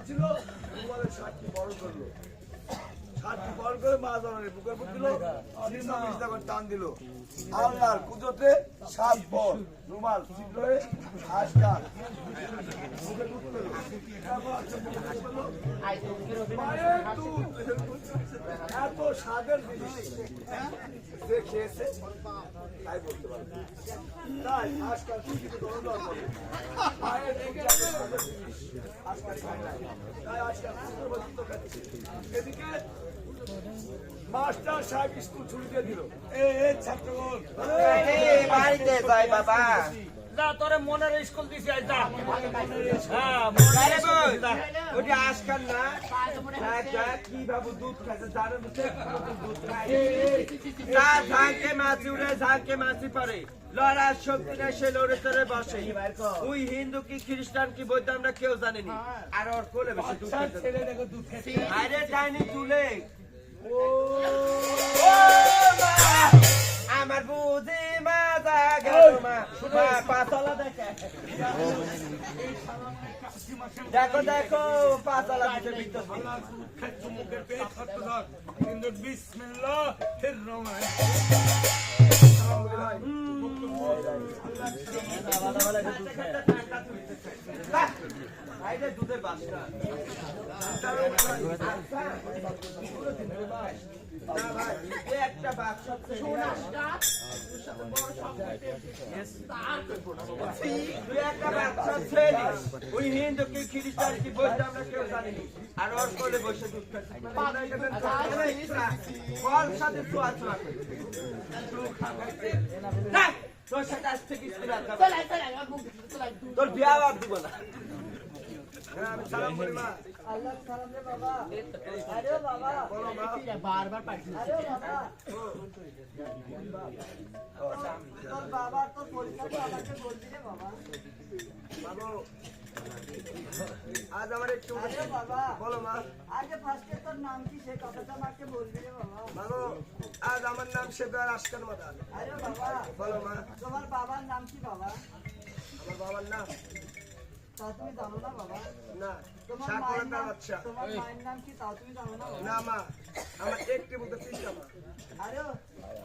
ছিল রুমালের সাতটি বড় করলো, সাতটি বড় করে মা জননী বুকের উপর দিল, টান দিল। আল্লাহর পুজোতে 7 বল রুমাল ছিদ্র হয়ে আজকা মুখে দুধ পেল। মায়ের দুধ এত স্বাদের জিনিস যে খেয়েছে তাই বলতে পারবে। তাই আজকাল কিছু ধরনের মায়ের দুধ এত স্বাদের জিনিস আজকাল খায় না, তাই আজকাল পুত্রবধূ খাচ্ছে। এদিকে মাস্টার সাহেব স্কুল ছুটি দিয়ে দিল। ছাত্রগণ বাড়িতে যাই বাবা, যা তোরে মনের স্কুল দিছি আজ যা। ওটা আজকাল না কি বাবু দুধ খাইছে জানো দুধ খাই ঝাঁকে মাছি উড়ে ঝাঁকে মাছি পরে লড়ার শক্তি না সে লড়ে তরে বসে। তুই হিন্দু কি খ্রিস্টান কি বলতে আমরা কেউ জানিনি। আর ওর কোলে বেশি দুধ খাইছে আরে ডাইনি তুলে আমার বুঝি মাজা গেল মা পাতলা দেখে দেখো দেখো পাতলা দিতে ভিতর মুখের পেট খাচ্ছে ধর কিন্তু বিসমিল্লাহির রহমানির দুধের বাসটা একটা বাক্স ওই হিন্দু কি খ্রিস্টান কি বলতে আমরা কেউ জানিনি। আর ওর কোলে বসে দুধ খাচ্ছি সাথে ছোঁয়া ছোঁয়া তোর সাথে আজ থেকে তোর বিয়া আর দিব না। সালাম বলি মা। আল্লাহ সালাম রে বাবা। আরে বাবা বলো মা। বারবার পাঠিয়ে আরে বাবা তোর বাবা তোর পরীক্ষা আমাকে বলবি রে বাবা। বাবু আজ আমার একটু আরে বাবা বলো মা। আগে ফার্স্টে তোর নাম কি সে কথাটা আমাকে বলবি রে বাবা। বাবু আজ আমার নাম শেফার আশকার মাদান। আরে বাবা বলো মা। তোমার বাবার নাম কি বাবা? আমার বাবার নাম তা তুমি জানো না বাবা? না তোমার সাকরাত মায়ের নাম বাচ্চা তোমার মায়ের নাম কি তাও তুমি জানো না বাবা? না মা আমার একটি মতো তিনটা মা। আরে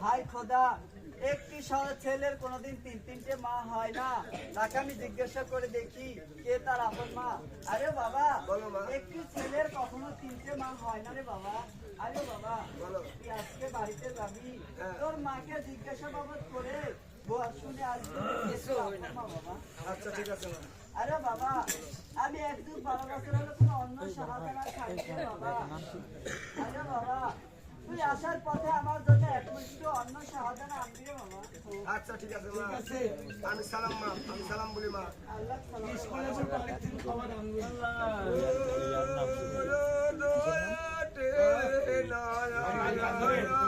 হাই খোদা একটি ছেলের কোনোদিন 3-3টে মা হয় না। তাকে আমি জিজ্ঞাসা করে দেখি কে তার আপন মা। আরে বাবা বলো মা। একটি ছেলের কখনো 3টে মা হয় না রে বাবা। আরে বাবা বলো। তুই আজকে বাড়িতে যাবি হ্যাঁ। তোর মাকে জিজ্ঞাসা বাবদ করে শুনে আসবি মা বাবা। আচ্ছা ঠিক আছে মা। আরে বাবা আমি 1-2-12 বছর হলো কোনো অন্য সাহায্য খাইছি বাবা। আরে বাবা তুই আসার পথে আমার জন্য এক মুঠো অন্য সাহায্য আনবি রে বাবা। আচ্ছা ঠিক আছে মা। আমি সালাম মা, আমি সালাম বলি মা। আল্লাহ সালাম। আল্লাহ